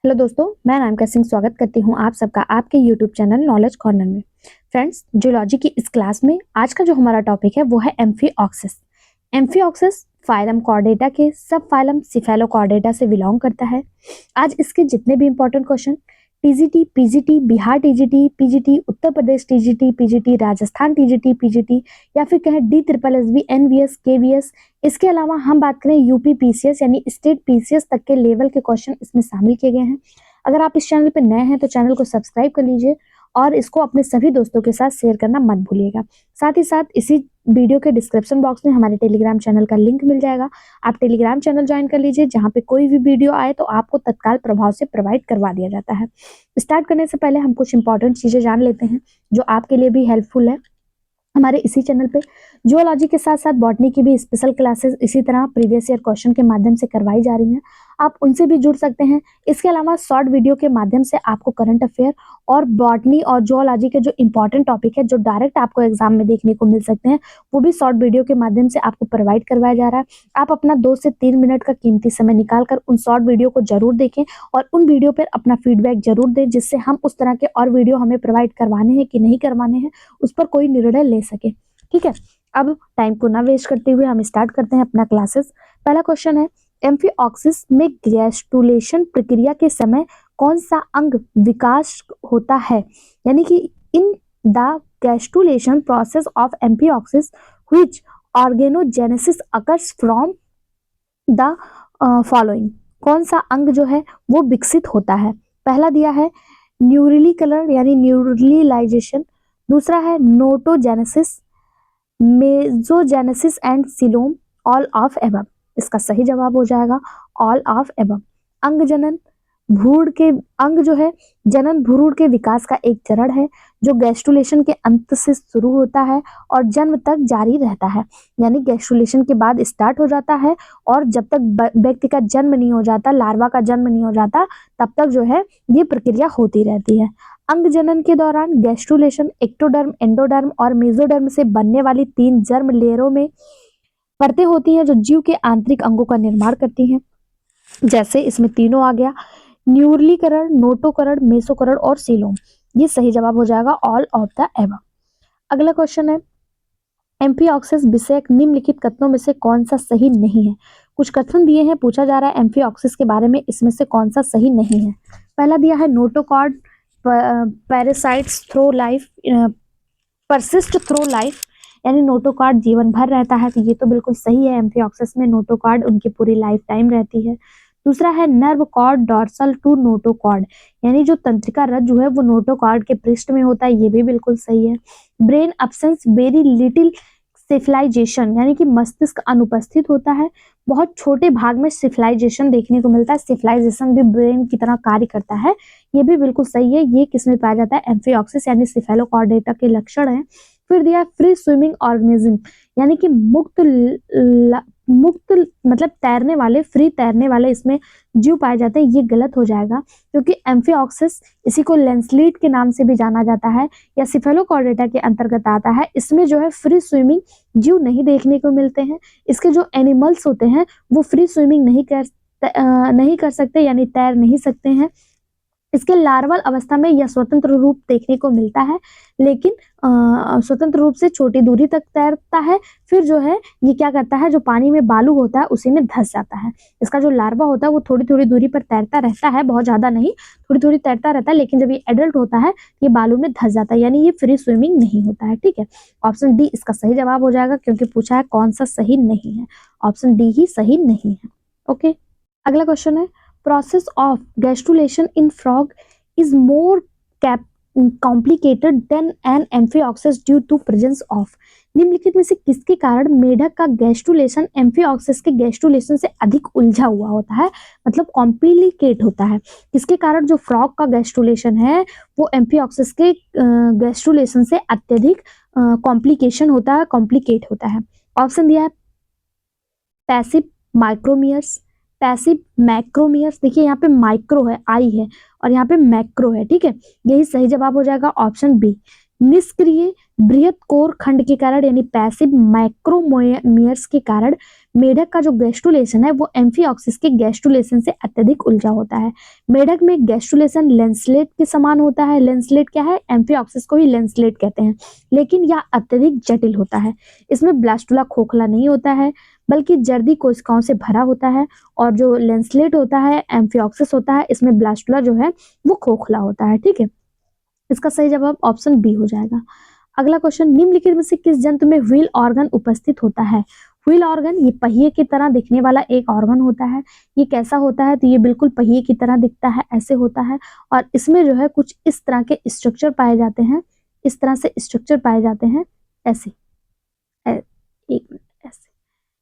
Hello दोस्तों, मैं अनामिका सिंह स्वागत करती हूँ आप सबका आपके यूट्यूब चैनल नॉलेज कॉर्नर में। फ्रेंड्स, जियोलॉजी की इस क्लास में आज का जो हमारा टॉपिक है वो है एम्फीऑक्सिस। एम्फीऑक्सिस फाइलम कॉर्डेटा के सब फाइलम सिफेलोकॉर्डेटा से बिलोंग करता है। आज इसके जितने भी important question TGT, PGT, Bihar TGT, PGT, Uttar Pradesh TGT, PGT, Rajasthan TGT, PGT या फिर कहें D triple S B, NVS, KVS, इसके अलावा हम बात करें यूपी पीसीएस यानी स्टेट पीसीएस तक के लेवल के क्वेश्चन इसमें शामिल किए गए हैं। अगर आप इस चैनल पर नए हैं तो चैनल को सब्सक्राइब कर लीजिए और इसको अपने सभी दोस्तों के साथ शेयर करना मत भूलिएगा। साथ ही साथ इसी वीडियो के डिस्क्रिप्शन बॉक्स में हमारे टेलीग्राम चैनल का लिंक मिल जाएगा। आप टेलीग्राम चैनल ज्वाइन कर लीजिए, जहां पे कोई भी वीडियो आए तो आपको तत्काल प्रभाव से प्रोवाइड करवा दिया जाता है। स्टार्ट करने से पहले हम कुछ इंपॉर्टेंट चीजें जान लेते हैं जो आपके लिए भी हेल्पफुल है। हमारे इसी चैनल पे जियोलॉजी के साथ साथ बॉटनी की भी स्पेशल क्लासेस इसी तरह प्रीवियस ईयर क्वेश्चन के माध्यम से करवाई जा रही हैं। आप उनसे भी जुड़ सकते हैं। इसके अलावा शॉर्ट वीडियो के माध्यम से आपको करंट अफेयर और बॉटनी और जियोलॉजी के जो इंपॉर्टेंट टॉपिक है जो डायरेक्ट आपको एग्जाम में देखने को मिल सकते हैं, वो भी शॉर्ट वीडियो के माध्यम से आपको प्रोवाइड करवाया जा रहा है। आप अपना 2 से 3 मिनट का कीमती समय निकालकर उन शॉर्ट वीडियो को जरूर देखें और उन वीडियो पर अपना फीडबैक जरूर दें, जिससे हम उस तरह के और वीडियो हमें प्रोवाइड करवाने हैं कि नहीं करवाने हैं उस पर कोई निर्णय ले सके। ठीक है, अब टाइम को ना वेस्ट करते हुए हम स्टार्ट करते हैं अपना क्लासेस। पहला क्वेश्चन है, एम्फीऑक्सिस में गैस्ट्रुलेशन प्रक्रिया के समय कौन सा अंग विकास होता है? यानी कि in the gastrulation process of amphioxus which organogenesis occurs from the following. कौन सा अंग जो है वो विकसित होता है? पहला दिया है न्यूरली कलर यानी न्यूरलाइजेशन, दूसरा है notogenesis, mesogenesis and coelom, all of above. इसका सही जवाब हो जाएगा ऑल ऑफ एबव। अंग जनन भ्रूण के अंग जो है जनन भ्रूण के विकास का एक चरण है जो गैस्ट्रुलेशन के अंत से शुरू होता है और जन्म तक जारी रहता है। यानी गैस्ट्रुलेशन के बाद स्टार्ट हो जाता है और जब तक व्यक्ति का जन्म नहीं हो जाता, लार्वा का जन्म नहीं हो जाता, तब तक जो है ये प्रक्रिया होती रहती है। अंग जनन के दौरान गैस्ट्रुलेशन एक्टोडर्म, एंडोडर्म और मेसोडर्म से बनने वाली 3 जर्म लेयरों में परतें होती हैं जो जीव के आंतरिक अंगों का निर्माण करती हैं। जैसे इसमें तीनों आ गया, न्यूरलीकरण, नोटोकरण, मेसोकरण और सीलोम। ये सही जवाब हो जाएगा ऑल ऑफ द एबव। अगला क्वेश्चन है, एम्फीऑक्सिस विषयक निम्नलिखित कथनों में से कौन सा सही नहीं है? कुछ कथन दिए हैं, पूछा जा रहा है एम्फीऑक्सिस के बारे में, इसमें से कौन सा सही नहीं है? पहला दिया है notochord parasites through life persist through life, यानी नोटोकॉर्ड जीवन भर रहता है, तो ये तो बिल्कुल सही है। एम्फीऑक्सिस में नोटोकॉर्ड उनकी पूरी लाइफ टाइम रहती है। दूसरा है nerve cord dorsal to notochord, यानी जो तंत्रिका रज्जु है वो नोटोकॉर्ड के पृष्ठ में होता है, ये भी बिल्कुल सही है। ब्रेन अब्सेंस वेरी लिटिल सिफलाइजेशन, यानी कि मस्तिष्क अनुपस्थित होता है, बहुत छोटे भाग में सिफलाइजेशन देखने को मिलता है। सिफलाइजेशन भी ब्रेन की तरह कार्य करता है, ये भी बिल्कुल सही है। ये किसमें पाया जाता है? एम्फीऑक्सिस यानी सिफेलोकॉर्डेटा के लक्षण है। फिर दिया फ्री स्विमिंग ऑर्गेनिज्म, यानी कि मुक्त मतलब तैरने वाले, फ्री तैरने वाले इसमें जीव पाए जाते हैं। ये गलत हो जाएगा क्योंकि एम्फीऑक्सिस इसी को लेंसलीट के नाम से भी जाना जाता है या सिफेलोकॉर्डेटा के अंतर्गत आता है। इसमें जो है फ्री स्विमिंग जीव नहीं देखने को मिलते हैं। इसके जो एनिमल्स होते हैं वो फ्री स्विमिंग नहीं कर सकते, यानी तैर नहीं सकते हैं। इसके लार्वल अवस्था में यह स्वतंत्र रूप देखने को मिलता है, लेकिन स्वतंत्र रूप से छोटी दूरी तक तैरता है। फिर जो है ये क्या करता है, जो पानी में बालू होता है उसी में धंस जाता है। इसका जो लार्वा होता है वो थोड़ी थोड़ी दूरी पर तैरता रहता है, बहुत ज्यादा नहीं, थोड़ी थोड़ी तैरता रहता है, लेकिन जब ये एडल्ट होता है ये बालू में धंस जाता है, यानी ये फ्री स्विमिंग नहीं होता है। ठीक है, ऑप्शन डी इसका सही जवाब हो जाएगा क्योंकि पूछा है कौन सा सही नहीं है, ऑप्शन डी ही सही नहीं है। ओके, अगला क्वेश्चन है, process of gastrulation in frog is more complicated than an amphioxus due to presence of। निम्नलिखित में से किसके कारण मेढक का गैस्ट्रुलेशन एम्फीऑक्सिस के गैस्ट्रुलेशन से अधिक उलझा हुआ होता है, मतलब कॉम्प्लिकेट होता है? किसके कारण जो फ्रॉग का गैस्ट्रुलेशन है वो एम्फीऑक्सिस के गैस्ट्रुलेशन से अत्यधिक कॉम्प्लिकेशन होता है, कॉम्प्लिकेट होता है? ऑप्शन दिया है पैसिव माइक्रोमियर्स, पैसिव मैक्रोमियर्स। देखिए यहाँ पे माइक्रो है, आई है, और यहाँ पे मैक्रो है। ठीक है, यही सही जवाब हो जाएगा ऑप्शन बी। निष्क्रिय बृहत कोर खंड के कारण यानी पैसिव मैक्रोमियर्स के कारण मेढक का जो गैस्ट्रुलेशन है वो एम्फीऑक्सिस के गैस्ट्रुलेशन से अत्यधिक उलझा होता है। मेढक में गैस्ट्रुलेशन लेंसलेट के समान होता है। लेंसलेट क्या है? एम्फीऑक्सिस को ही लेंसलेट कहते हैं, लेकिन यह अत्यधिक जटिल होता है। इसमें ब्लास्टुला खोखला नहीं होता है, बल्कि जर्दी कोशिकाओं से भरा होता है। और जो लेंसलेट होता है, एम्फीऑक्सिस होता है, इसमें ब्लास्टुला जो है वो खोखला होता है। ठीक है, इसका सही जवाब ऑप्शन बी हो जाएगा। अगला क्वेश्चन, निम्नलिखित में से किस जंतु में व्हील ऑर्गन उपस्थित होता है? व्हील ऑर्गन ये पहिए की तरह दिखने वाला एक ऑर्गन होता है। ये कैसा होता है? तो ये बिल्कुल पहिए की तरह दिखता है, ऐसे होता है। और इसमें जो है कुछ इस तरह के स्ट्रक्चर पाए जाते हैं, इस तरह से स्ट्रक्चर पाए जाते हैं, ऐसे एक मिनट, ऐसे,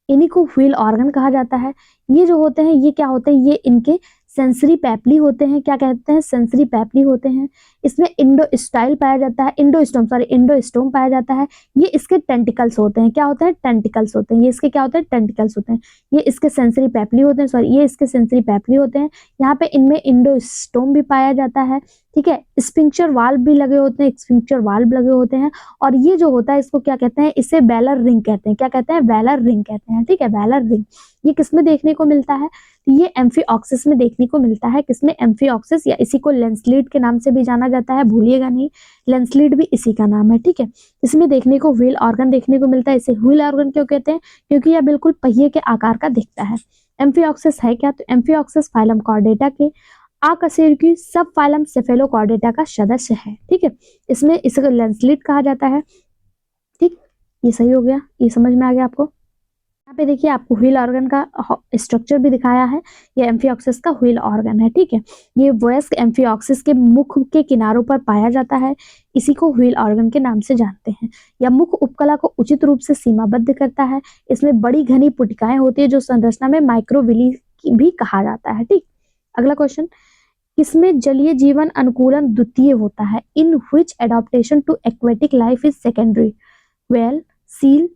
इन्हीं को व्हील ऑर्गन कहा जाता है। ये जो होते हैं ये क्या होते हैं? ये इनके सेंसरी पैपली होते हैं। क्या कहते हैं? सेंसरी पैपली होते हैं। इसमें इंडोस्टाइल पाया जाता है, इंडोस्टोम पाया जाता है। ये इसके टेंटिकल्स होते हैं। क्या होते हैं? टेंटिकल्स होते हैं। ये इसके क्या होते हैं? टेंटिकल्स होते हैं। ये इसके सेंसरी पैपली होते हैं, सॉरी, ये इसके सेंसरी पैपली होते हैं। यहाँ पे इनमें इंडोस्टोम भी पाया जाता है। ठीक है, स्फिंक्टर वाल्व भी लगे होते हैं, स्फिंक्टर वाल्व लगे होते हैं। और ये जो होता है इसको क्या कहते हैं? इसे वेलर रिंग कहते हैं। क्या कहते हैं? वेलर रिंग कहते हैं। ठीक है, वेलर रिंग। ये किसमें देखने को मिलता है? ये एम्फीऑक्सिस में देखने को मिलता है। किसमें? एम्फीऑक्सिस, या इसी को लेंसलीड के नाम से भी जाना जाता है, भूलिएगा नहीं, लेंसलीड भी इसी का नाम है। ठीक है, इसमें देखने को व्हील ऑर्गन देखने को मिलता है। इसे व्हील ऑर्गन क्यों कहते हैं? क्योंकि यह बिल्कुल पहिए के आकार का दिखता है। एम्फीऑक्सिस है क्या? तो एम्फीऑक्सिस फाइलम कॉर्डेटा के आकशेरुकी सब फाइलम सेफेलोकॉर्डेटा का सदस्य है। ठीक है, इसमें इसे लेंसलीड कहा जाता है। ठीक, ये सही हो गया, ये समझ में आ गया आपको। यहाँ पे देखिए आपको व्हील ऑर्गन का स्ट्रक्चर भी दिखाया है। ये एम्फीऑक्सिस का व्हील ऑर्गन है। ठीक है, ये वयस्क एम्फीऑक्सिस के मुख के किनारों पर पाया जाता है। इसी को व्हील ऑर्गन के नाम से जानते हैं। यह मुख उपकला को उचित रूप से सीमाबद्ध करता है। इसमें बड़ी घनी पुटिकाएं होती है, जो संरचना में माइक्रोविली भी कहा जाता है। ठीक, अगला क्वेश्चन, किसमें जलीय जीवन अनुकूलन द्वितीय होता है? In which adaptation to aquatic life is secondary? Whale, seal,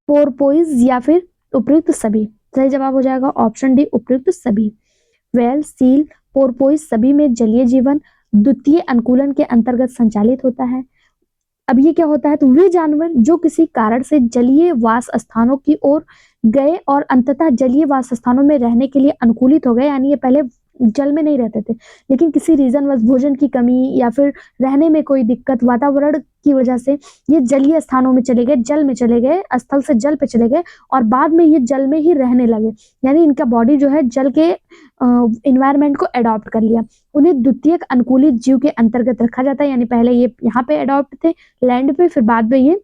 porpoise, या फिर उपयुक्त सभी? सही जवाब हो जाएगा ऑप्शन डी, उपयुक्त सभी। वेल, सील, पोरपोइज सभी में जलीय जीवन द्वितीय अनुकूलन के अंतर्गत संचालित होता है। अब ये क्या होता है? तो वे जानवर जो किसी कारण से जलीय वास स्थानों की ओर गए और अंततः जलीय वास स्थानों में रहने के लिए अनुकूलित हो गए, यानी ये पहले जल में नहीं रहते थे, लेकिन किसी रीजन वश, भोजन की कमी या फिर रहने में कोई दिक्कत, वातावरण की वजह से ये जलीय स्थानों में चले गए, जल में चले गए, स्थल से जल पे चले गए, और बाद में ये जल में ही रहने लगे। यानी इनका बॉडी जो है जल के इन्वायरमेंट को अडॉप्ट कर लिया। उन्हें द्वितीयक अनुकूलित जीव के अंतर्गत रखा जाता है। यानी पहले ये यहाँ पे अडॉप्ट थे लैंड पे, फिर बाद में ये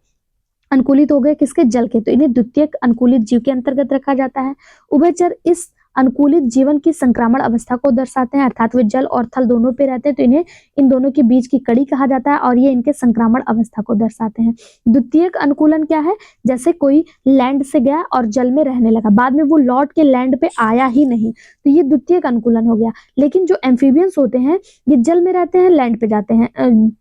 अनुकूलित हो गए किसके? जल के, तो इन्हें द्वितीयक अनुकूलित जीव के अंतर्गत रखा जाता है। उभयचर इस अनुकूलित जीवन की संक्रामण अवस्था को दर्शाते हैं, अर्थात वे जल और थल दोनों पे रहते हैं, तो इन्हें इन दोनों के बीच की कड़ी कहा जाता है, और ये इनके संक्रामण अवस्था को दर्शाते हैं। द्वितीयक अनुकूलन क्या है? जैसे कोई लैंड से गया और जल में रहने लगा, बाद में वो लौट के लैंड पे आया ही नहीं, तो ये द्वितीयक अनुकूलन हो गया। लेकिन जो एम्फीबियंस होते हैं ये जल में रहते हैं, लैंड पे जाते हैं,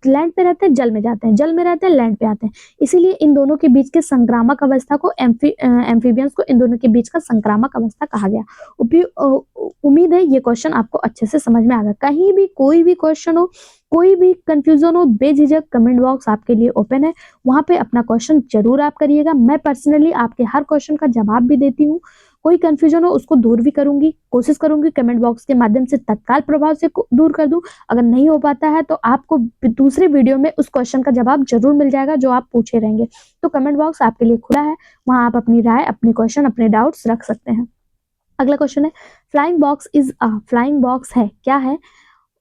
लैंड पे रहते हैं, जल में जाते हैं, जल में रहते हैं, लैंड पे आते हैं। इसीलिए इन दोनों के बीच के संक्रामक अवस्था को एम्फीबियंस को इन दोनों के बीच का संक्रामक अवस्था कहा गया। उम्मीद है ये क्वेश्चन आपको अच्छे से समझ में आ गया। कहीं भी कोई भी क्वेश्चन हो, कोई भी कंफ्यूजन हो, बेझिझक कमेंट बॉक्स आपके लिए ओपन है, वहां पे अपना क्वेश्चन जरूर आप करिएगा। मैं पर्सनली आपके हर क्वेश्चन का जवाब भी देती हूँ। कोई कंफ्यूजन हो उसको दूर भी करूंगी, कोशिश करूंगी कमेंट बॉक्स के माध्यम से तत्काल प्रभाव से दूर कर दूं। अगर नहीं हो पाता है तो आपको दूसरे वीडियो में उस क्वेश्चन का जवाब जरूर मिल जाएगा जो आप पूछे रहेंगे। तो कमेंट बॉक्स आपके लिए खुला है, वहां आप अपनी राय, अपने क्वेश्चन, अपने डाउट्स रख सकते हैं। अगला क्वेश्चन है, flying box is a, flying box है क्या है?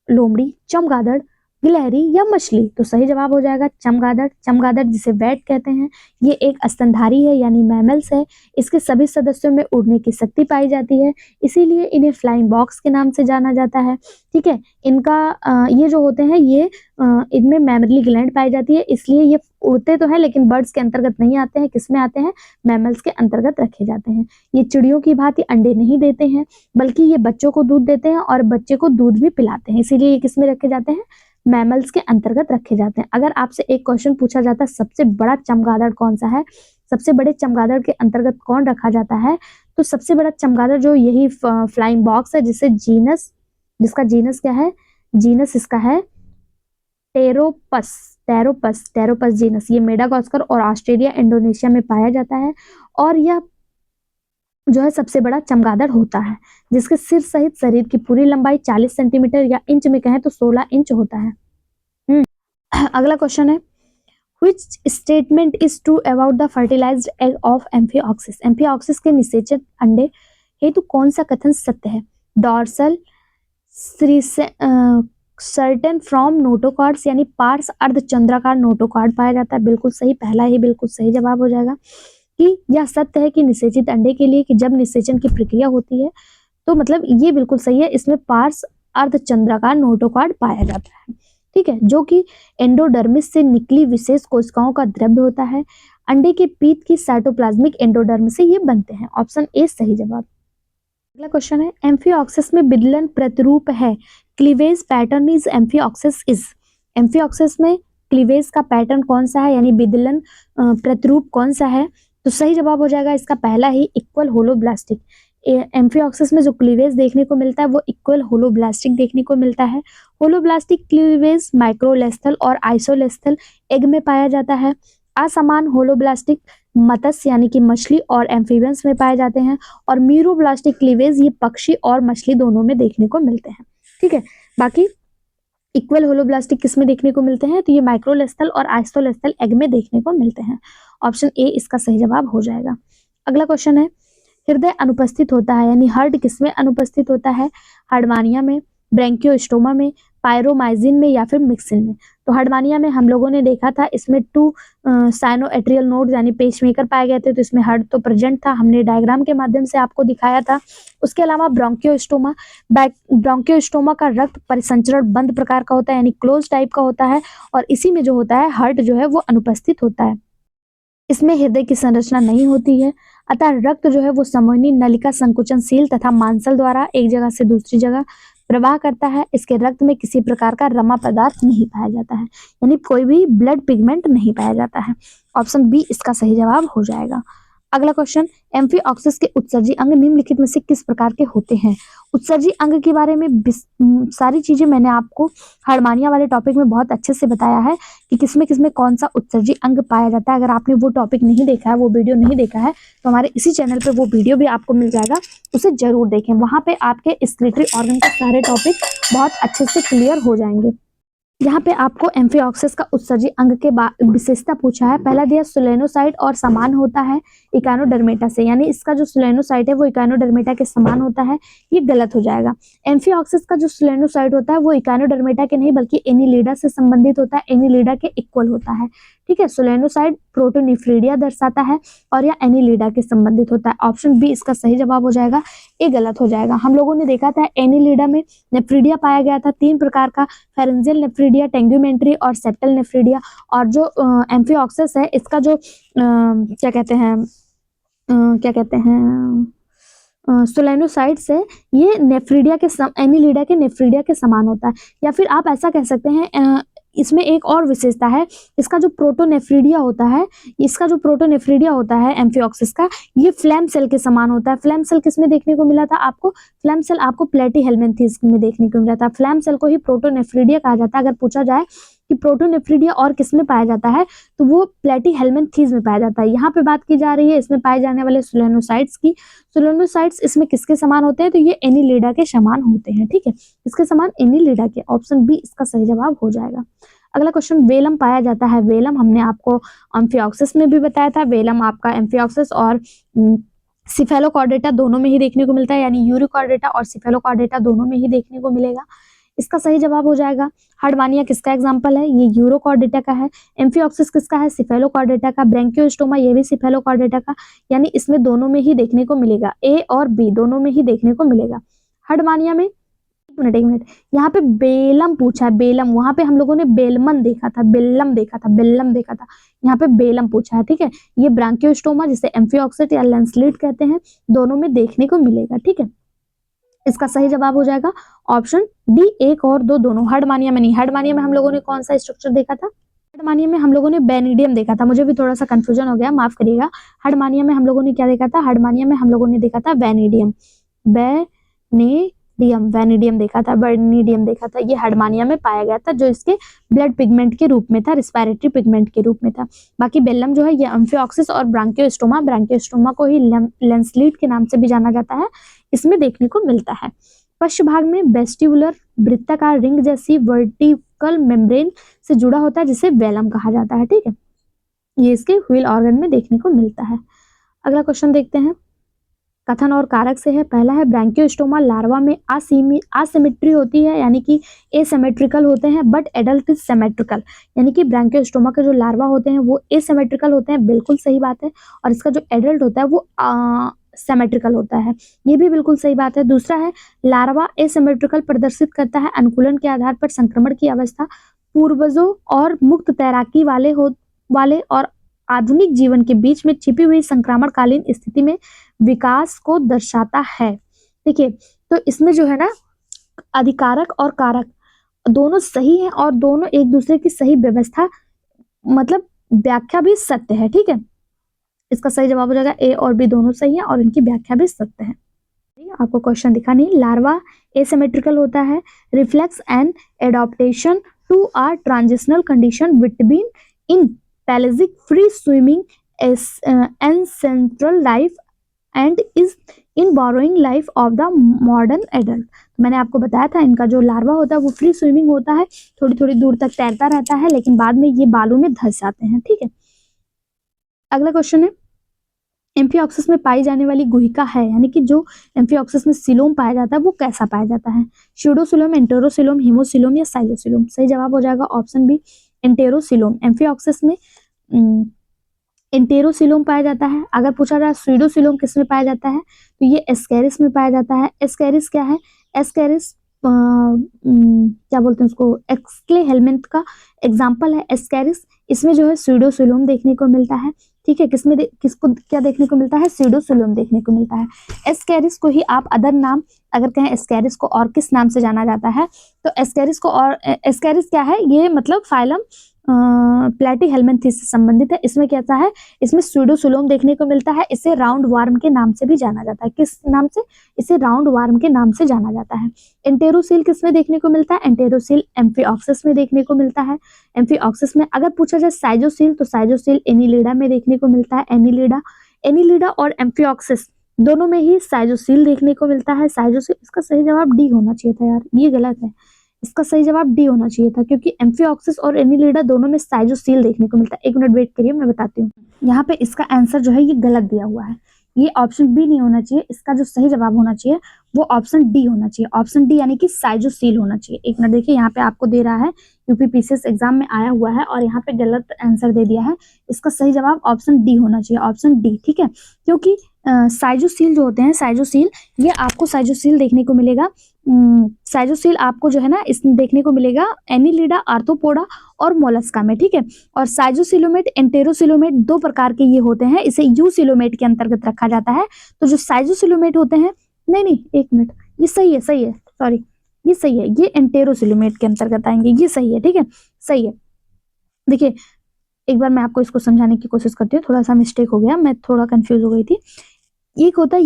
लोमड़ी, चमगादड़, गिलहरी या मछली? तो सही जवाब हो जाएगा चमगादड़। चमगादड़ जिसे बैट कहते हैं, ये एक स्तनधारी है यानी मैमल्स है। इसके सभी सदस्यों में उड़ने की शक्ति पाई जाती है, इसीलिए इन्हें फ्लाइंग बॉक्स के नाम से जाना जाता है। ठीक है, इनका ये जो होते हैं ये इनमें मैमरी ग्लैंड पाई जाती है, इसलिए ये उड़ते तो हैं लेकिन बर्ड्स के अंतर्गत नहीं आते हैं। किसमें आते हैं? मैमल्स के अंतर्गत रखे जाते हैं। ये चिड़ियों की भांति अंडे नहीं देते हैं, बल्कि ये बच्चों को दूध देते हैं और बच्चे को दूध भी पिलाते हैं, इसीलिए ये किसमें रखे जाते हैं? मैमल्स के अंतर्गत रखे जाते हैं। अगर आपसे एक क्वेश्चन पूछा जाता है सबसे बड़ा चमगादड़ कौन सा है, सबसे बड़े चमगादड़ के अंतर्गत कौन रखा जाता है, तो सबसे बड़ा चमगादड़ जो यही फ्लाइंग बॉक्स है, जिसका जीनस क्या है? जीनस इसका है टेरोपस। टेरोपस जीनस, ये मेडागास्कर और ऑस्ट्रेलिया, इंडोनेशिया में पाया जाता है। और यह जो है सबसे बड़ा चमगादड़ होता है, जिसके सिर सहित शरीर की पूरी लंबाई 40 सेंटीमीटर या इंच में कहें तो 16 इंच होता है। अगला क्वेश्चन है, Which statement is true about the fertilized egg of Amphioxus? Amphioxus के निषेचन अंडे हेतु कौन सा कथन सत्य है? डॉर्सल सर्टेन फ्रॉम नोटोकॉर्ड्स यानी पार्श्व अर्धचंद्राकार नोटोकॉर्ड पाया जाता है। बिल्कुल सही, पहला ही बिल्कुल सही जवाब हो जाएगा कि यह सत्य है कि निषेचित अंडे के लिए कि जब निषेचन की प्रक्रिया होती है तो मतलब ये बिल्कुल सही है, इसमें पार्श्व अर्धचंद्राकार नोटोकॉर्ड पाया जाता है। ठीक है, जो कि एंडोडर्मिस से निकली विशेष कोशिकाओं का द्रव्य होता है। अंडे के पीत की साइटोप्लाज्मिक एंडोडर्म से ये बनते हैं। ऑप्शन ए सही जवाब। अगला क्वेश्चन है, एम्फिऑक्सिस में विदलन प्रतिरूप है, cleavage pattern is amphioxus is. Amphioxus में क्लीवेज का पैटर्न कौन सा है यानी विदलन प्रतिरूप कौन सा है? तो सही जवाब हो जाएगा इसका पहला ही, इक्वल होलोब्लास्टिक। एम्फिऑक्सिस में जो क्लीवेज देखने को मिलता है वो इक्वल होलोब्लास्टिक देखने को मिलता है। होलोब्लास्टिक क्लीवेज माइक्रोलेस्थल और आइसोलेस्थल एग में पाया जाता है। असमान होलोब्लास्टिक मत्स्य यानी कि मछली और एम्फीबियंस में पाए जाते हैं। और मीरोब्लास्टिक क्लीवेज ये पक्षी और मछली दोनों में देखने को मिलते हैं। ठीक है, बाकी इक्वल होलोब्लास्टिक किस में देखने को मिलते हैं? तो ये माइक्रोलेस्थल और आइसोलेस्थल एग में देखने को मिलते हैं। ऑप्शन ए इसका सही जवाब हो जाएगा। अगला क्वेश्चन है, हृदय अनुपस्थित होता है यानी हार्ट किसमें अनुपस्थित होता है? हार्डमानिया में, ब्रैंकियोस्टोमा में, पायरोमाइजिन में या फिर मिक्सिन में। तो हार्डमानिया में हम लोगों ने देखा था इसमें 2 साइनोएट्रियल नोड यानी पेसमेकर पाए गए थे, तो इसमें हार्ट तो प्रेजेंट था, हमने डायग्राम के माध्यम से आपको दिखाया था। उसके अलावा ब्रोंकियोस्टोमा का रक्त परिसंचरण बंद प्रकार का होता है यानी क्लोज टाइप का होता है, और इसी में जो होता है हार्ट जो है वो अनुपस्थित होता है। इसमें हृदय की संरचना नहीं होती है, अतः रक्त जो है वो समोनी नलिका संकुचनशील तथा मांसल द्वारा एक जगह से दूसरी जगह प्रवाह करता है। इसके रक्त में किसी प्रकार का रमा पदार्थ नहीं पाया जाता है, यानी कोई भी ब्लड पिगमेंट नहीं पाया जाता है। ऑप्शन बी इसका सही जवाब हो जाएगा। अगला क्वेश्चन, एम्फिऑक्सिस के उत्सर्जी अंग निम्नलिखित में से किस प्रकार के होते हैं? उत्सर्जी अंग के बारे में सारी चीजें मैंने आपको हार्डमानिया वाले टॉपिक में बहुत अच्छे से बताया है कि किसमें कौन सा उत्सर्जी अंग पाया जाता है। अगर आपने वो टॉपिक नहीं देखा है, वो वीडियो नहीं देखा है, तो हमारे इसी चैनल पे वो वीडियो भी आपको मिल जाएगा, उसे जरूर देखें। वहां पे आपके स्केलेटरी ऑर्गन के सारे टॉपिक बहुत अच्छे से क्लियर हो जाएंगे। यहाँ पे आपको एम्फिऑक्सिस का उत्सर्जी अंग के विशेषता पूछा है। पहला दिया सोलेनोसाइट और समान होता है इकानोडर्मेटा से, यानी इसका जो सोलेनोसाइट है वो इकानोडर्मेटा के समान होता है, ये गलत हो जाएगा। एम्फिऑक्सिस का जो सोलेनोसाइट होता है वो इकानोडर्मेटा के नहीं बल्कि एनिलिडा से संबंधित होता है, एनिलिडा के इक्वल होता है। ठीक है, सोलेनोसाइट प्रोटोनिफ्रीडिया दर्शाता है और यह एनिलिडा के संबंधित होता है। ऑप्शन बी इसका सही जवाब हो जाएगा, ये गलत हो जाएगा। हम लोगों ने देखा था एनिलिडा में नेफ्रीडिया पाया गया था 3 प्रकार का, फेरेंजियल नेफ्रीडिया, टेंग्यूमेंट्री और सेप्टल नेफ्रीडिया। और जो एम्फिऑक्सिस है इसका जो क्या कहते हैं सोलेनोसाइट्स है, ये नेफ्रीडिया के एनिलिडा के नेफ्रीडिया के समान होता है। या फिर आप ऐसा कह सकते हैं इसमें एक और विशेषता है, इसका जो प्रोटोनेफ्रीडिया होता है एम्फिऑक्सिस का, ये फ्लैम सेल के समान होता है। फ्लैम सेल किसमें देखने को मिला था आपको? फ्लैम सेल आपको प्लेटीहेल्मिन्थेस में देखने को मिला था। फ्लैम सेल को ही प्रोटोनेफ्रीडिया कहा जाता है। अगर पूछा जाए कि प्रोटोनेफ्रीडिया और किसमें पाया जाता है तो वो प्लेटीहेल्मिन्थेस में पाया जाता है। यहाँ पे बात की जा रही है इसमें पाए जाने वाले सोलेनोसाइट्स की। सोलेनोसाइट्स इसमें किसके समान होते हैं? तो ये एनिलिडा के समान होते हैं। ठीक है, इसके समान एनिलिडा के। ऑप्शन बी इसका सही जवाब हो जाएगा। अगला क्वेश्चन, वेलम पाया जाता है। वेलम हमने आपको एम्फिऑक्सिस में भी बताया था। वेलम आपका एम्फिऑक्सिस और सिफेलोकॉर्डेटा दोनों में ही देखने को मिलता है, यानी यूरिकॉर्डेटा और सिफेलोकॉर्डेटा दोनों में ही देखने को मिलेगा। इसका सही जवाब हो जाएगा। हार्डमानिया किसका एग्जांपल है? ये यूरोकॉर्डेटा का है। एम्फिऑक्सिस किसका है? सिफेलोकॉर्डेटा का। ब्रैंकियोस्टोमा ये भी सिफेलोकॉर्डेटा का, यानी इसमें दोनों में ही देखने को मिलेगा, ए और बी दोनों में ही देखने को मिलेगा। हार्डमानिया में एक मिनट यहाँ पे बेलम पूछा है, बेलम। वहां पे हम लोगों ने बेलमन देखा था, बेलम देखा था, यहाँ पे बेलम पूछा है। ठीक है, ये ब्रैंकियोस्टोमा जिसे एम्फिऑक्सिस या लैंसलीट कहते हैं, दोनों में देखने को मिलेगा। ठीक है, इसका सही जवाब हो जाएगा ऑप्शन डी, 1 और 2 दोनों। हार्डमानिया में नहीं, हार्डमानिया में हम लोगों ने कौन सा स्ट्रक्चर देखा था? हार्डमानिया में हम लोगों ने बेनिडियम देखा था। मुझे भी थोड़ा सा कंफ्यूजन हो गया, माफ करिएगा। हार्डमानिया में हम लोगों ने क्या देखा था? हार्डमानिया में हम लोगों ने देखा था बेनिडियम, डियम, वेनिडियम देखा था, बर्नीडियम देखा था, ये हर्डमानिया में पाया गया था जो इसके ब्लड पिगमेंट के रूप में था, रिस्पिरेटरी पिगमेंट के रूप में था। बाकी बेलम जो है ये एम्फिऑक्सिस और ब्रांकियोस्टोमा को ही लेंसलीट के नाम से भी जाना जाता है, इसमें देखने को मिलता है। पश्च भाग में वेस्टिबुलर वृत्ताकार रिंग जैसी वर्टिकल मेम्ब्रेन से जुड़ा होता है जिसे वेलम कहा जाता है, ठीक है। ये इसके व्हील ऑर्गन में देखने को मिलता है। अगला क्वेश्चन देखते हैं, कथन और कारक से है। पहला है ब्रांकियोस्टोमा लार्वा में असिमेट्री होती है, यानी कि एसिमेट्रिकल होते हैं, बट एडल्ट इज सिमेट्रिकल, यानी कि ब्रांकियोस्टोमा के जो लार्वा होते हैं वो एसिमेट्रिकल होते हैं, बिल्कुल सही बात है। और इसका जो एडल्ट होता है वो सिमेट्रिकल होता है, ये भी बिल्कुल सही बात है। दूसरा है लार्वा एसिमेट्रिकल प्रदर्शित करता है अनुकूलन के आधार पर संक्रमण की अवस्था पूर्वजों और मुक्त तैराकी वाले और आधुनिक जीवन के बीच में छिपी हुई संक्रमणकालीन स्थिति में विकास को दर्शाता है। देखिए, तो इसमें जो है ना अधिकारक और कारक दोनों सही हैं और दोनों एक दूसरे की सही व्यवस्था मतलब व्याख्या भी सत्य है, ठीक है। इसका सही जवाब हो जाएगा ए और बी दोनों सही है और इनकी व्याख्या भी सत्य है। आपको क्वेश्चन दिखा नहीं, लार्वा एसिमेट्रिकल होता है, reflex and adaptation to a transitional condition between in pelagic free swimming ancestral life and is in burrowing life of the modern adult. मैंने आपको बताया था इनका जो लार्वा होता है वो फ्री स्विमिंग होता है, थोड़ी थोड़ी दूर तक तैरता रहता है, लेकिन बाद में ये बालू में धंस जाते हैं, ठीक है। अगला क्वेश्चन है, एम्फिऑक्सिस में पाई जाने वाली गुहिका है, यानी कि जो एम्फिऑक्सिस में सिलोम पाया जाता है वो कैसा पाया जाता है? स्यूडोसिलोम, एंटेरोसिलोम, हीमोसिलोम या साइलोसिलोम? सही जवाब हो जाएगा ऑप्शन बी एंटेरोसिलोम। एम्फिऑक्सिस में एंटेरोसिलोम पाया जाता है। अगर पूछा जाए स्यूडोसिलोम किस में पाया जाता है तो ये एस्केरिस में पाया जाता है। एस्केरिस क्या है? एस्केरिस क्या बोलते हैं उसको, एक्सक्ले हेलमिंथ का एग्जाम्पल है एस्केरिस। इसमें जो है स्यूडोसिलोम देखने को मिलता है, ठीक है। किसको क्या देखने को मिलता है? स्यूडोसिलोम देखने को मिलता है। एस्केरिस को ही आप अदर नाम अगर कहें एस्केरिस को और किस नाम से जाना जाता है तो एस्केरिस को, और एस्केरिस क्या है? ये मतलब फाइलम प्लेटीहेल्मिन्थेस से संबंधित है। इसमें कैसा है? इसमें स्यूडोसिलोम देखने को मिलता है। इसे राउंड वार्म के नाम से भी जाना जाता है। किस नाम से? इसे राउंड वार्म के नाम से जाना जाता है। एंटेरोसील किसमें देखने को मिलता है? एंटेरोसील एम्फिऑक्सिस में देखने को मिलता है। एम्फिऑक्सिस में अगर पूछा जाए साइजोसील तो साइजोसील एनिलिडा में देखने को मिलता है। एनिलिडा और एम्फिऑक्सिस दोनों में ही साइजोसील देखने को मिलता है। साइजोसील, इसका सही जवाब डी होना चाहिए था यार, ये गलत है। इसका सही जवाब डी होना चाहिए था क्योंकि एम्फिऑक्सिस और एनिलिडा दोनों में साइजोसील देखने को मिलता है। एक मिनट वेट करिए, मैं बताती हूँ। यहाँ पे इसका आंसर जो है ये गलत दिया हुआ है, ये ऑप्शन बी नहीं होना चाहिए। इसका जो सही जवाब होना चाहिए वो ऑप्शन डी होना चाहिए। ऑप्शन डी यानी कि साइजोसील होना चाहिए। एक मिनट देखिए, यहाँ पे आपको दे रहा है यूपीपीसीएस एग्जाम में आया हुआ है और यहाँ पे गलत आंसर दे दिया है। इसका सही जवाब ऑप्शन डी होना चाहिए, ऑप्शन डी, ठीक है। क्योंकि साइजोसील जो होते हैं, साइजोसील ये आपको साइजोसील देखने को मिलेगा। साइजोसील आपको जो है ना इसमें देखने को मिलेगा एनिलिडा, आर्थ्रोपोडा और मोलस्का में, ठीक है। और साइजोसिलोमेट, एंटेरोसिलोमेट दो प्रकार के ये होते हैं, इसे यूसिलोमेट के अंतर्गत रखा जाता है। तो जो साइजोसिलोमेट होते हैं, नहीं एक मिनट, ये सही है, सॉरी ये सही है, ये एंटेरोसिलोमेट के अंतर्गत आएंगे, ये सही है, ठीक है, सही है। देखिए एक बार मैं आपको इसको समझाने की कोशिश करती हूँ, थोड़ा सा मिस्टेक हो गया, मैं थोड़ा कंफ्यूज हो गई थी। एक होता है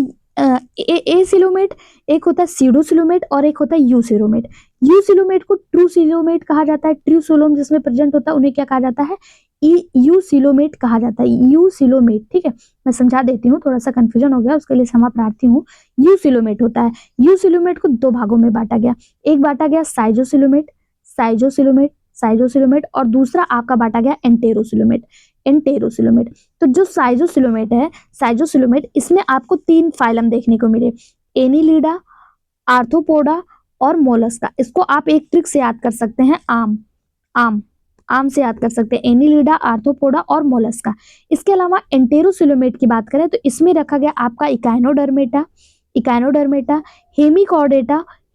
एसिलोमेट, एक होता है स्यूडोसिलोमेट और एक होता है यूसिलोमेट। यूसिलोमेट को ट्रूसिलोमेट कहा जाता है। ट्रूसिलोम जिसमें प्रेजेंट होता है उन्हें क्या कहा जाता है? यूसिलोमेट कहा जाता है। यूसिलोमेट, ठीक है, मैं समझा देती हूँ, थोड़ा सा कंफ्यूजन हो गया, उसके लिए क्षमा प्रार्थी हूँ। यूसिलोमेट होता है। यूसिलोमेट को दो भागों में बांटा गया, एक बांटा गया साइजोसिलोमेट और दूसरा आपका बांटा गया एंटेरोसिलोमेट। तो जो साइजोसिलोमेट है, साइजोसिलोमेट, इसमें आपको तीन फाइलम देखने को मिले, एनिलिडा, आर्थ्रोपोडा और मोलस्का। इसको आप एक ट्रिक से याद कर सकते हैं, आम से याद कर सकते हैं, एनिलिडा, आर्थ्रोपोडा और मोलस्का। इसके अलावा एंटेरोसिलोमेट की बात करें तो इसमें रखा गया आपका इकाइनोडर्मेटा,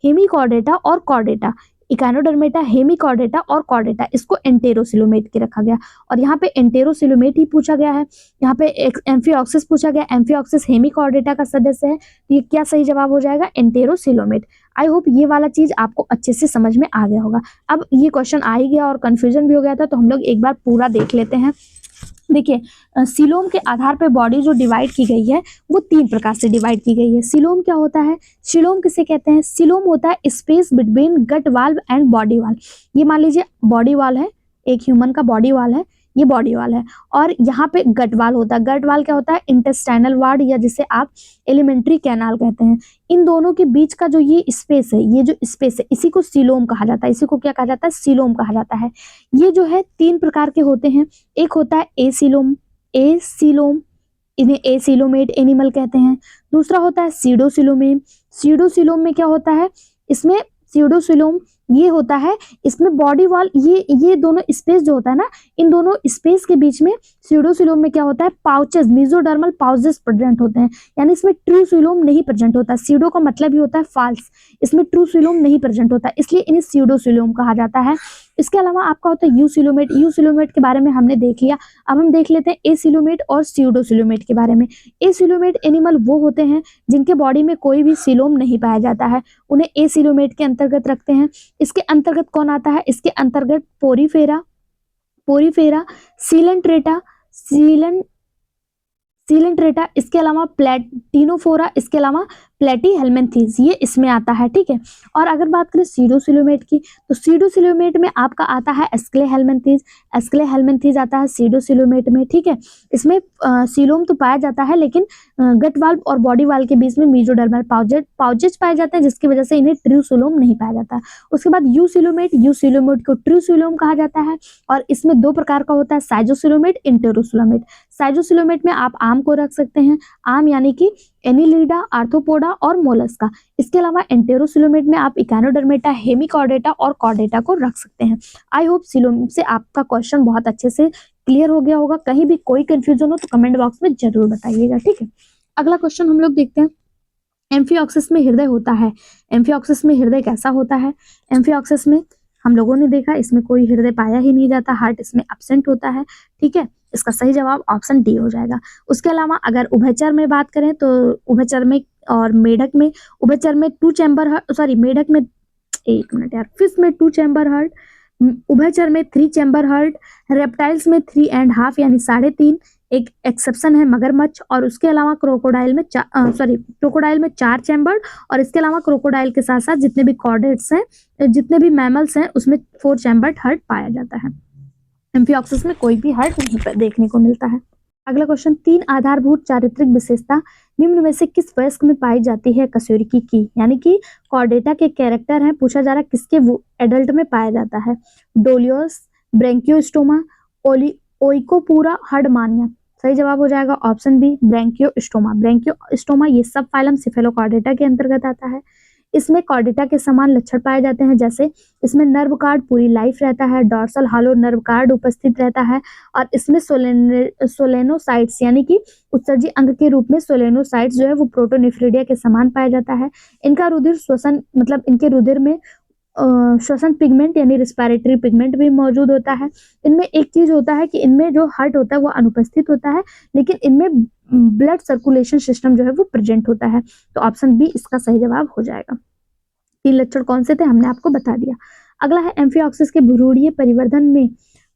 हेमिकॉर्डेटा और कॉर्डेटा। इकाइनोडर्मेटा, हेमिकॉर्डेटा और कॉर्डेटा, इसको एंटेरोसिलोमेट के रखा गया। और यहाँ पे एंटेरोसिलोमेट ही पूछा गया है। यहाँ पे एम्फिऑक्सिस पूछा गया, एम्फिऑक्सिस हेमिकॉर्डेटा का सदस्य है, तो ये क्या सही जवाब हो जाएगा? एंटेरोसिलोमेट। आई होप ये वाला चीज आपको अच्छे से समझ में आ गया होगा। अब ये क्वेश्चन आ ही गया और कंफ्यूजन भी हो गया था, तो हम लोग एक बार पूरा देख लेते हैं। देखिए सीलोम के आधार पे बॉडी जो डिवाइड की गई है वो 3 प्रकार से डिवाइड की गई है। सीलोम क्या होता है, सीलोम किसे कहते हैं? सीलोम होता है space between gut wall and body wall. ये मान लीजिए बॉडी वाल है, एक ह्यूमन का बॉडी वाल है, ये बॉडी वाल है, और यहाँ पे गट वाल होता है। गट वाल क्या होता है? इंटेस्टाइनल वार्ड या जिसे आप एलिमेंट्री कैनाल कहते हैं। इन दोनों के बीच का जो ये स्पेस है, ये जो स्पेस है, इसी को सीलोम कहा जाता है। इसी को क्या कहा जाता है? सीलोम कहा जाता है। ये जो है 3 प्रकार के होते हैं। एक होता है एसीलोम, एसीलोम, इन्हें एसीलोमेट एनिमल कहते हैं। दूसरा होता है सीडोसिलोमेम। सीडोसिलोम में क्या होता है? इसमें सीडोसिलोम ये होता है, इसमें बॉडी वॉल, ये दोनों स्पेस जो होता है ना, इन दोनों स्पेस के बीच में सीडोसिलोम में क्या होता है? पाउचेस, मेसोडर्मल पाउचेस प्रेजेंट होते हैं, यानी इसमें ट्रू सीलोम नहीं प्रेजेंट होता। सीडो का मतलब ही होता है फाल्स, इसमें ट्रू सीलोम नहीं प्रेजेंट होता, इसलिए इन्हें सीडोसिलोम कहा जाता है। इसके अलावा आपका होता है यूसिलोमेट। यूसिलोमेट के बारे में हमने देख लिया, अब हम देख लेते हैं एसिलोमेट और सीडोसिलोमेट के बारे में। एसिलोमेट एनिमल वो होते हैं जिनके बॉडी में कोई भी सीलोम नहीं पाया जाता है, उन्हें एसिलोमेट के अंतर्गत रखते हैं। इसके अंतर्गत कौन आता है? इसके अंतर्गत पोरीफेरा, पोरीफेरा, सीलेंट्रेटा, सीलेंट्रेटा, इसके अलावा प्लेटिनोफोरा, इसके अलावा प्लेटीहेल्मिन्थीज, ये इसमें आता है। ठीक है, और अगर बात करें सीडोसिलोमेट की, तो सीडोसिलोमेट में आपका आता है एस्क्लेहेल्मिन्थीज। एस्क्लेहेल्मिन्थीज आता है सीडोसिलोमेट में। ठीक है, इसमें सीलोम तो पाया जाता है, लेकिन गट वाल्व और बॉडी वाल्व के बीच में मेसोडर्मल पाउचेज पाए जाते हैं, जिसकी वजह से इन्हें ट्रू सीलोम नहीं पाया जाता है। उसके बाद यूसिलोमेट, यूसिलोमेट को ट्रू सीलोम कहा जाता है, और इसमें 2 प्रकार का होता है, साइजोसिलोमेट, इंटेरोसिलोमेट। साइजोसिलोमेट में आप आम को रख सकते हैं, आम यानी कि एनिलिडा, आर्थ्रोपोडा और मोलस्का। इसके अलावा एंटेरोसिलोमेट में आप इकानोडर्मेटा, हेमिकॉर्डेटा और कॉर्डेटा को रख सकते हैं। आई होप सीलोम से आपका क्वेश्चन बहुत अच्छे से क्लियर हो गया होगा। कहीं भी कोई कंफ्यूजन हो तो कमेंट बॉक्स में जरूर बताइएगा। ठीक है, अगला क्वेश्चन हम लोग देखते हैं। एम्फिऑक्सिस में हृदय होता है। एम्फिऑक्सिस में हृदय कैसा होता है? एम्फिऑक्सिस में हम लोगों ने देखा, इसमें कोई हृदय पाया ही नहीं जाता, हार्ट इसमें एब्सेंट होता है। ठीक है, इसका सही जवाब ऑप्शन डी हो जाएगा। उसके अलावा अगर उभयचर में बात करें तो उभयचर में और मेढक में, उभयचर में 2 चैम्बर, सॉरी मेढक में, एक मिनट यार, फिश में 2 चैम्बर हार्ट, उभयचर में 3 चैम्बर हार्ट, रेप्टाइल्स में 3.5 यानी 3.5। एक एक्सेप्शन है मगरमच्छ, और उसके अलावा क्रोकोडाइल में क्रोकोडाइल में 4 चैम्बर, और इसके अलावा क्रोकोडाइल के साथ साथ जितने भी कॉर्डेट्स हैं, जितने भी मैमल्स हैं, उसमें 4 चैम्बर्ड हार्ट पाया जाता है। एम्फिऑक्सिस में कोई भी हार्ट नहीं देखने को मिलता है। अगला क्वेश्चन, 3 आधारभूत चारित्रिक विशेषता निम्न में से किस वयस्क में पाई जाती है? कशेरुकी की, यानी कि कॉर्डेटा के कैरेक्टर हैं, पूछा जा रहा है किसके एडल्ट में पाया जाता है? डोलियोस, ब्रेंकियोस्टोमा, ओइकोपूरा, हर्डमानिया। सही जवाब हो जाएगा ऑप्शन बी, ब्रेंकियोस्टोमा। ब्रेंकियोस्टोमा ये सब फाइलम सिफेलोकॉर्डेटा के अंतर्गत आता है। इसमें कॉर्डेटा के समान लक्षण पाए जाते हैं, जैसे इसमें नर्व कार्ड पूरी लाइफ रहता है, डॉर्सल हॉलो नर्व कार्ड उपस्थित रहता है, और इसमें सोलेनोसाइट्स यानी कि उत्सर्जी अंग के रूप में सोलेनोसाइट्स जो है वो प्रोटोनिफ्रिडिया के समान पाया जाता है। इनका रुधिर श्वसन, मतलब इनके रुधिर में श्वसन पिगमेंट यानी रिस्पिरेटरी पिगमेंट भी मौजूद होता है। इनमें एक चीज होता है कि इनमें जो हार्ट होता है वो अनुपस्थित होता है, लेकिन इनमें ब्लड सर्कुलेशन सिस्टम जो है वो प्रेजेंट होता है। तो ऑप्शन बी इसका सही जवाब हो जाएगा। 3 लक्षण कौन से थे हमने आपको बता दिया। अगला है एम्फिऑक्सिस के भ्रूणीय परिवर्धन में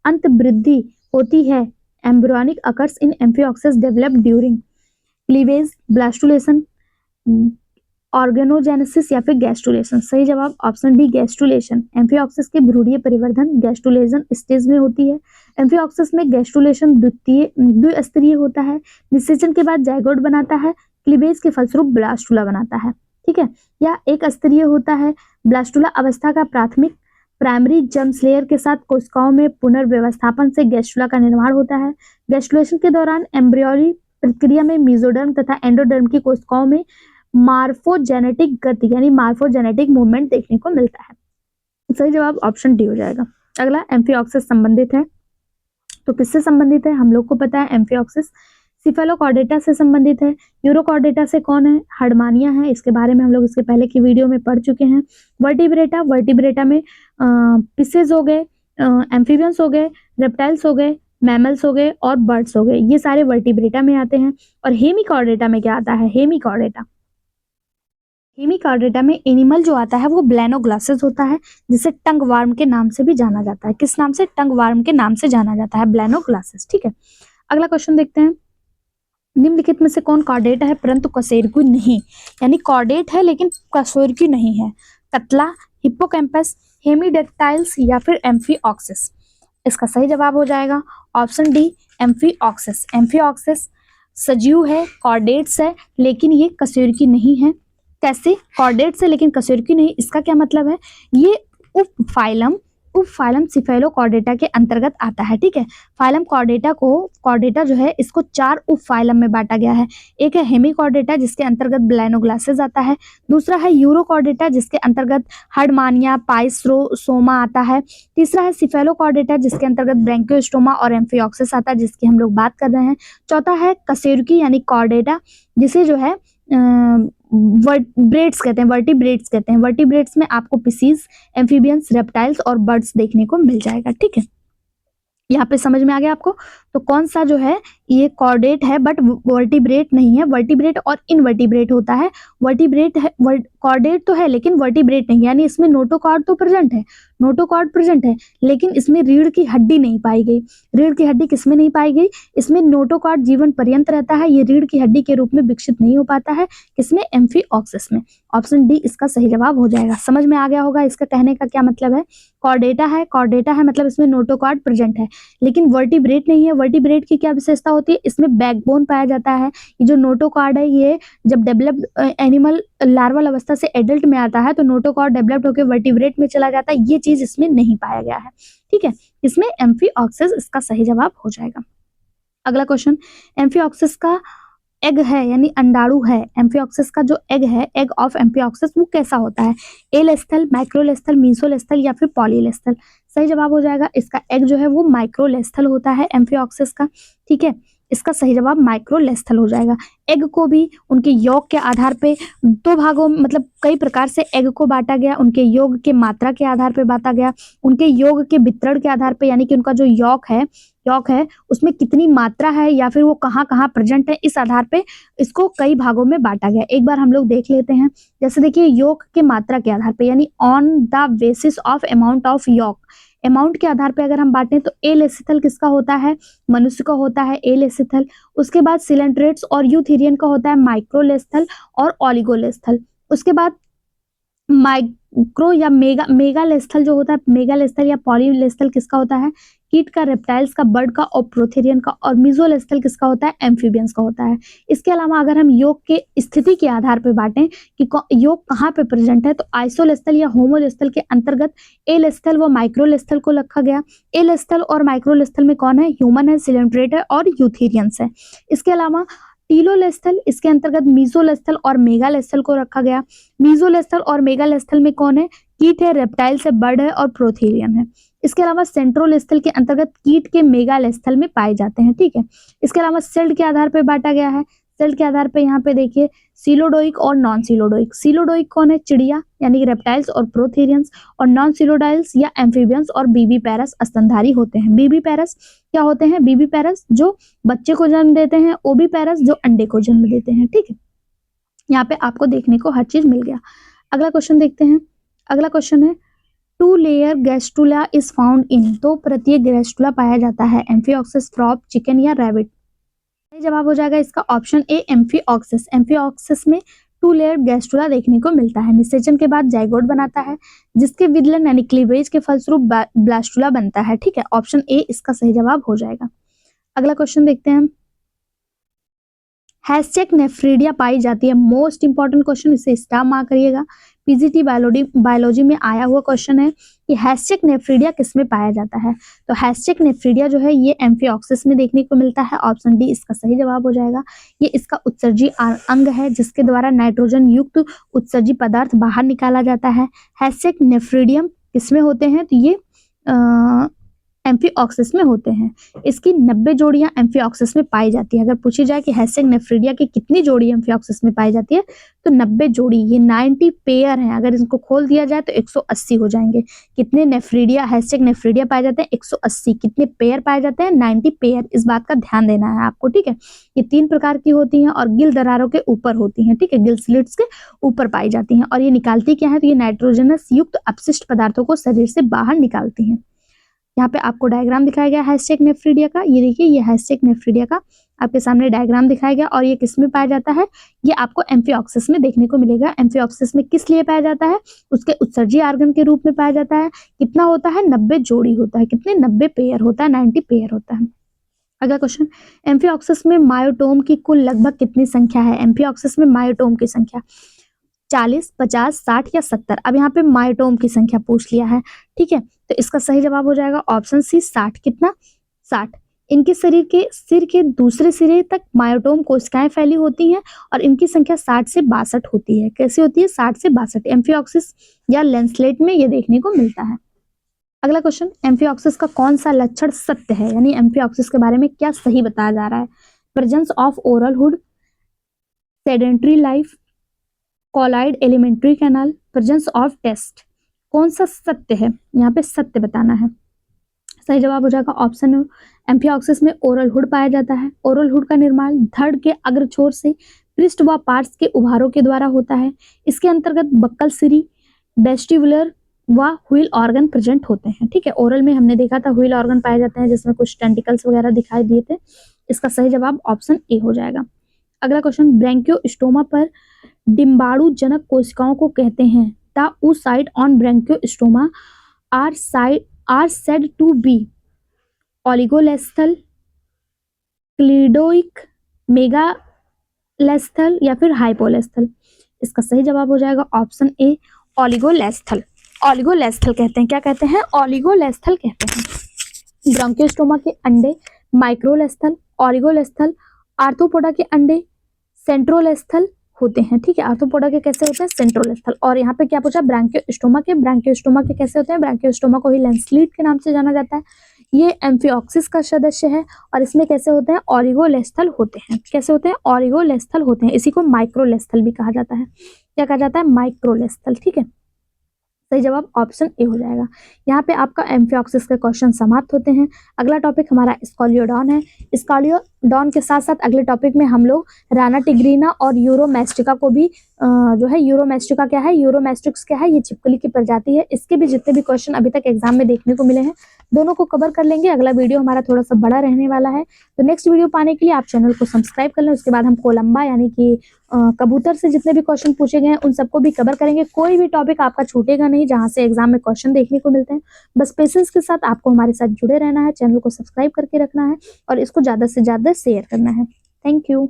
अंत वृद्धि होती है। Embryonic occurs in amphioxus develop during cleavage, blastulation, organogenesis या फिर गैस्ट्रुलेशन। सही जवाब ऑप्शन डी, गैस्ट्रुलेशन। एम्फिऑक्सिस के भ्रूणीय परिवर्धन गैस्ट्रुलेशन स्टेज में होती है। एम्फिऑक्सिस में गैस्ट्रुलेशन द्विस्तरीय होता है, निषेचन के बाद जाइगोट बनाता है, क्लीवेज के फलस्वरूप ब्लास्टुला बनाता है। ठीक है, या एक स्तरीय होता है। ब्लास्टुला अवस्था का प्राइमरी जर्म लेयर के साथ कोशिकाओं में पुनर्व्यवस्थापन से गैस्ट्रुला का निर्माण होता है। गैस्ट्रुलेशन के दौरान एम्ब्रियोनिक प्रक्रिया में मेसोडर्म तथा एंडोडर्म की कोशिकाओं में मार्फोजेनेटिक गति यानी मार्फोजेनेटिक मूवमेंट देखने को मिलता है। सही जवाब ऑप्शन डी हो जाएगा। अगला एम्फिऑक्सिस संबंधित है, तो किससे संबंधित है? हम लोग को पता है एम्फिऑक्सिस सिफेलोकॉर्डेटा से संबंधित है। यूरोकॉर्डेटा से कौन है? हर्डमानिया है, इसके बारे में हम लोग इसके पहले की वीडियो में पढ़ चुके हैं। वर्टिब्रेटा में फिशेज हो गए, एम्फीबियंस हो गए, रेप्टाइल्स हो गए, मैमल्स हो गए और बर्ड्स हो गए, ये सारे वर्टिब्रेटा में आते हैं। और हेमिकॉर्डेटा में क्या आता है? हेमिकॉर्डेटा में एनिमल जो आता है वो ब्लेनोग्लॉसस होता है, जिसे टंग वार्म के नाम से भी जाना जाता है। किस नाम से? टंग वार्म के नाम से जाना जाता है, ब्लेनोग्लॉसस। ठीक है, अगला क्वेश्चन देखते हैं, निम्नलिखित में से कौन कॉर्डेट है परंतु कशेरुकी नहीं, यानी कॉर्डेट है लेकिन कशेरुकी नहीं है? कतला, हिप्पोकैम्पस, हेमिडेक्टाइल्स या फिर एम्फीऑक्सिस? इसका सही जवाब हो जाएगा ऑप्शन डी, एम्फीऑक्सिस। एम्फीऑक्सिस सजीव है, कॉर्डेट्स है, लेकिन ये कशेरुकी नहीं है। कैसे कॉर्डेट्स है लेकिन कशेरुकी नहीं, इसका क्या मतलब है? ये उपफाइलम सिफेलोकॉर्डेटा के अंतर्गत आता है। ठीक है, फाइलम कॉर्डेटा जो है इसको 4 उपफाइलम में बांटा गया है। एक है हेमिकॉर्डेटा जिसके अंतर्गत ब्लाइनोग्लासेस आता है, दूसरा है यूरोकॉर्डेटा जिसके अंतर्गत हर्डमानिया पाइस्रोसोमा आता है, तीसरा है सिफेलोकॉर्डेटा जिसके अंतर्गत ब्रैंकियोस्टोमा और एम्फीऑक्सिस आता है जिसकी हम लोग बात कर रहे हैं, चौथा है कशेरुकी यानी कॉर्डेटा जिसे जो है वर्टिब्रेट्स कहते हैं। वर्टिब्रेट्स में आपको पिसीज, एम्फीबियंस, रेप्टाइल्स और बर्ड्स देखने को मिल जाएगा। ठीक है, यहाँ पे समझ में आ गया आपको? तो कौन सा जो है ये कॉर्डेट है बट वर्टिब्रेट नहीं है। वर्टिब्रेट और इनवर्टिब्रेट होता है। वर्टिब्रेट है, कॉर्डेट तो है लेकिन वर्टिब्रेट नहीं, यानी इसमें नोटोकॉर्ड तो प्रेजेंट है, नोटोकॉर्ड प्रेजेंट है, लेकिन इसमें रीढ़ की हड्डी नहीं पाई गई। रीढ़ की हड्डी किसमें नहीं पाई गई? इसमें नोटोकॉर्ड जीवन पर्यंत रहता है, ये रीढ़ की हड्डी के रूप में विकसित नहीं हो पाता है। किसमें? एम्फीऑक्सिस में। ऑप्शन डी इसका सही जवाब हो जाएगा। समझ में आ गया होगा इसका कहने का क्या मतलब है? कॉर्डेटा है मतलब इसमें नोटोकॉर्ड प्रेजेंट है, लेकिन वर्टिब्रेट नहीं है। वर्टिब्रेट की क्या विशेषता होती है? इसमें बैकबोन पाया जाता है। ये जो नोटोकॉर्ड है ये जब डेवलप्ड एनिमल लार्वल अवस्था से एडल्ट में आता है तो नोटोकॉर्ड डेवलप्ड होकर वर्टिब्रेट में चला जाता है, ये चीज इसमें नहीं पाया गया है। ठीक है, इसमें एम्फीऑक्सिस इसका सही जवाब हो जाएगा। अगला क्वेश्चन, एम्फीऑक्सिस का एग है यानी अंडाणु है, एम्फीऑक्सिस का जो एग है, एग ऑफ एम्फीऑक्सिस वो कैसा होता है? एलेस्थल, माइक्रोलेस्थल, मीसोलेस्थल या फिर पॉलीलेस्थल? सही जवाब हो जाएगा इसका एग जो है वो माइक्रोलेस्थल होता है एम्फीऑक्सिस का। ठीक है, इसका सही जवाब माइक्रोलेस्थल हो जाएगा। एग को भी उनके योग के आधार पे दो भागों मतलब कई प्रकार से एग को बांटा गया, उनके योग के मात्रा के आधार पे बांटा गया, उनके योग के वितरण के आधार पे, यानी कि उनका जो योग है उसमें कितनी मात्रा है या फिर वो कहाँ कहाँ प्रेजेंट है, इस आधार पे इसको कई भागों में बांटा गया। एक बार हम लोग देख लेते हैं। जैसे देखिए योग के मात्रा के आधार पे यानी on the basis of amount of योग, अमाउंट के आधार पे अगर हम बांटें तो एलेसिथल किसका होता है? मनुष्य का होता है एलेसिथल। उसके बाद सिलेंट्रेट्स और यूथेरियन का होता है माइक्रोलेस्थल और ऑलिगोलेस्थल। उसके बाद माइक्रो या मेगालेस्थल जो होता है, मेगालेस्थल या पॉलीलेस्थल किसका होता है? कीट का, रेप्टाइल्स का, बर्ड का और प्रोथेरियन का। और मीजोलेस्थल किसका होता है? एम्फीबियंस का होता है। इसके अलावा अगर हम योग के स्थिति के आधार पर बांटें कि योग कहाँ पे प्रेजेंट है तो आइसोलेस्थल या होमोलेस्थल के अंतर्गत एलेस्थल व माइक्रोलेस्थल को रखा गया। एलेस्थल और माइक्रोलेस्थल में कौन है? ह्यूमन है, सिलेंट्रेट है और यूथेरियंस है। इसके अलावा टीलोलेस्थल, इसके अंतर्गत मीजोलेस्थल और मेगालेस्थल को रखा गया। मीजोलेस्थल और मेगालेस्थल में कौन है? कीट है, रेप्टाइल्स है, बर्ड है और प्रोथेरियन है। इसके अलावा सेंट्रोलेस्थल के अंतर्गत कीट के मेगालेस्थल में पाए जाते हैं। ठीक है, इसके अलावा सेल्ड के आधार पर बांटा गया है। सेल्ड के आधार पे यहाँ पे देखिए सिलोडोइक और नॉन सिलोडोइक। सिलोडोइक कौन है? चिड़िया यानी कि रेप्टाइल्स और प्रोथेरियंस, और नॉन सिलोडाइल्स या एम्फीबियंस और बीबी पैरस स्तनधारी होते हैं। बीबी पैरस क्या होते हैं? बीबी पैरस जो बच्चे को जन्म देते हैं, ओबी पैरस जो अंडे को जन्म देते हैं। ठीक है, यहाँ पे आपको देखने को हर चीज मिल गया। अगला क्वेश्चन देखते हैं। अगला क्वेश्चन है 2 layer gastrula is found in, तो प्रत्येक गैस्ट्रुला पाया जाता है एम्फीऑक्सिस, फ्रॉग, चिकन या रैबिट? जवाब हो जाएगा इसका ऑप्शन ए, एम्फीऑक्सिस। एम्फीऑक्सिस में 2 लेयर गैस्ट्रुला देखने को मिलता है। निषेचन के बाद जाइगोट बनाता है जिसके विदलन यानी क्लीवेज के फलस्वरूप ब्लास्टुला बनता है। ठीक है, ऑप्शन ए इसका सही जवाब हो जाएगा। अगला क्वेश्चन देखते हैं। हैशटैग नेफ्रीडिया पाई जाती है, मोस्ट इंपॉर्टेंट क्वेश्चन, इसे स्टार मार्क करिएगा। पीजीटी बायोलॉजी में आया हुआ क्वेश्चन है कि हैशटैग नेफ्रीडिया किस में पाया जाता है? तो हैशटैग नेफ्रीडिया जो है ये एम्फीऑक्सिस में देखने को मिलता है। ऑप्शन डी इसका सही जवाब हो जाएगा। ये इसका उत्सर्जी अंग है जिसके द्वारा नाइट्रोजन युक्त उत्सर्जी पदार्थ बाहर निकाला जाता है। हैशटैग नेफ्रीडियम किसमें होते हैं? तो ये एम्फीऑक्सिस में होते हैं। इसकी 90 जोड़ियां एम्फीऑक्सिस में पाई जाती है। अगर पूछी जाए कि हैशटैग नेफ्रीडिया की कितनी जोड़ी एम्फीऑक्सिस में पाई जाती है तो 90 जोड़ी, ये 90 पेयर हैं। अगर इनको खोल दिया जाए तो 180 हो जाएंगे। कितने नेफ्रीडिया, हैशटैग नेफ्रीडिया पाए जाते हैं? 180। कितने पेयर पाए जाते हैं? 90 पेयर। इस बात का ध्यान देना है आपको। ठीक है, ये 3 प्रकार की होती हैं और गिल दरारों के ऊपर होती हैं। ठीक है, गिल स्लिट्स के ऊपर पाई जाती हैं। और ये निकालती क्या है? तो ये नाइट्रोजनस युक्त अपशिष्ट पदार्थों को शरीर से बाहर निकालती हैं। यहाँ पे आपको डायग्राम दिखाया गया हैशटैग नेफ्रीडिया का। ये देखिए, ये हैशटैग नेफ्रीडिया का आपके सामने डायग्राम दिखाया गया। और ये किस में पाया जाता है? ये आपको एम्फिऑक्सिस में देखने को मिलेगा। एम्फिऑक्सिस में किस लिए पाया जाता है? उसके उत्सर्जी आर्गन के रूप में पाया जाता है। कितना होता है? 90 जोड़ी होता है। कितने? 90 पेयर होता है, 90 पेयर होता है। अगला क्वेश्चन, एम्फिऑक्सिस में मायोटोम की कुल लगभग कितनी संख्या है? एम्फिऑक्सिस में मायोटोम की संख्या 40, 50, 60 या 70। अब यहाँ पे मायोटोम की संख्या पूछ लिया है, ठीक है, तो इसका सही जवाब हो जाएगा ऑप्शन सी 60। कितना? 60। इनके शरीर के सिर के दूसरे सिरे तक मायोटोम कोशिकाएं फैली होती हैं और इनकी संख्या 60 से 62 होती है। कैसे होती है? 60 से 62। एम्फिऑक्सिस या लेंसलेट में ये देखने को मिलता है। अगला क्वेश्चन, एम्फिऑक्सिस का कौन सा लक्षण सत्य है? यानी एम्फिऑक्सिस के बारे में क्या सही बताया जा रहा है? Presence of oral hood, sedentary life, coiled alimentary canal, presence of test. कौन सा सत्य है? यहाँ पे सत्य बताना है। सही जवाब हो जाएगा ऑप्शन एम्फिऑक्सिस में ओरल हुड पाया जाता है। ओरल हुड का निर्माण धड़ के अग्र छोर से पृष्ठ व पार्श्व के उभारों के द्वारा होता है। इसके अंतर्गत बक्कल सिरी, वेस्टिबुलर व व्हील ऑर्गन प्रेजेंट होते हैं। ठीक है, ओरल में हमने देखा था व्हील ऑर्गन पाए जाते हैं जिसमें कुछ टेंटिकल्स वगैरह दिखाई दिए थे। इसका सही जवाब ऑप्शन ए हो जाएगा। अगला क्वेश्चन, ब्रैंकियोस्टोमा पर डिम्बाणु जनक कोशिकाओं को कहते हैं। The oocyte on Branchiostoma are said to be ओलिगोलेस्थल, क्लीडोइक, मेगालेस्थल या फिर हाइपोलेस्थल। इसका सही जवाब हो जाएगा ऑप्शन ए ओलिगोलेस्थल। ओलिगोलेस्थल कहते हैं। क्या कहते हैं? ओलिगोलेस्थल कहते हैं। ब्रैंकियोस्टोमा के अंडे माइक्रोलेस्थल, ओलिगोलेस्थल। आर्थ्रोपोडा के अंडे सेंट्रोलेस्थल होते हैं। ठीक है, आर्थ्रोपोडा के कैसे होते हैं? सेंट्रोलेस्थल। और यहाँ पे क्या पूछा? ब्रैंकियोस्टोमा के कैसे होते हैं? ब्रैंकियोस्टोमा को ही लेंसलीट के नाम से जाना जाता है। ये एम्फिऑक्सिस का सदस्य है और इसमें कैसे होते हैं? ओलिगोलेस्थल होते हैं। कैसे होते हैं? ओलिगोलेस्थल होते हैं। इसी को माइक्रोलेस्थल भी कहा जाता है। क्या कहा जाता है? माइक्रोलेस्थल। ठीक है, सही जवाब ऑप्शन ए हो जाएगा। यहाँ पे आपका एम्फिऑक्सिस के क्वेश्चन समाप्त होते हैं। अगला टॉपिक हमारा स्कॉलियोडॉन है। स्कॉलियोडॉन के साथ साथ अगले टॉपिक में हम लोग राना टिग्रीना और यूरोमेस्टिका को भी जो है, यूरोमेस्टिका क्या है, यूरोमेस्टिक्स क्या है, ये छिपकली की प्रजाति है। इसके भी जितने भी क्वेश्चन अभी तक एग्जाम में देखने को मिले हैं दोनों को कवर कर लेंगे। अगला वीडियो हमारा थोड़ा सा बड़ा रहने वाला है, तो नेक्स्ट वीडियो पाने के लिए आप चैनल को सब्सक्राइब कर लें। उसके बाद हम कोलंबा यानी कि कबूतर से जितने भी क्वेश्चन पूछे गए हैं उन सबको भी कवर करेंगे। कोई भी टॉपिक आपका छूटेगा नहीं जहां से एग्जाम में क्वेश्चन देखने को मिलते हैं। बस पेशेंस के साथ आपको हमारे साथ जुड़े रहना है, चैनल को सब्सक्राइब करके रखना है और इसको ज़्यादा से ज़्यादा शेयर करना है। Thank you.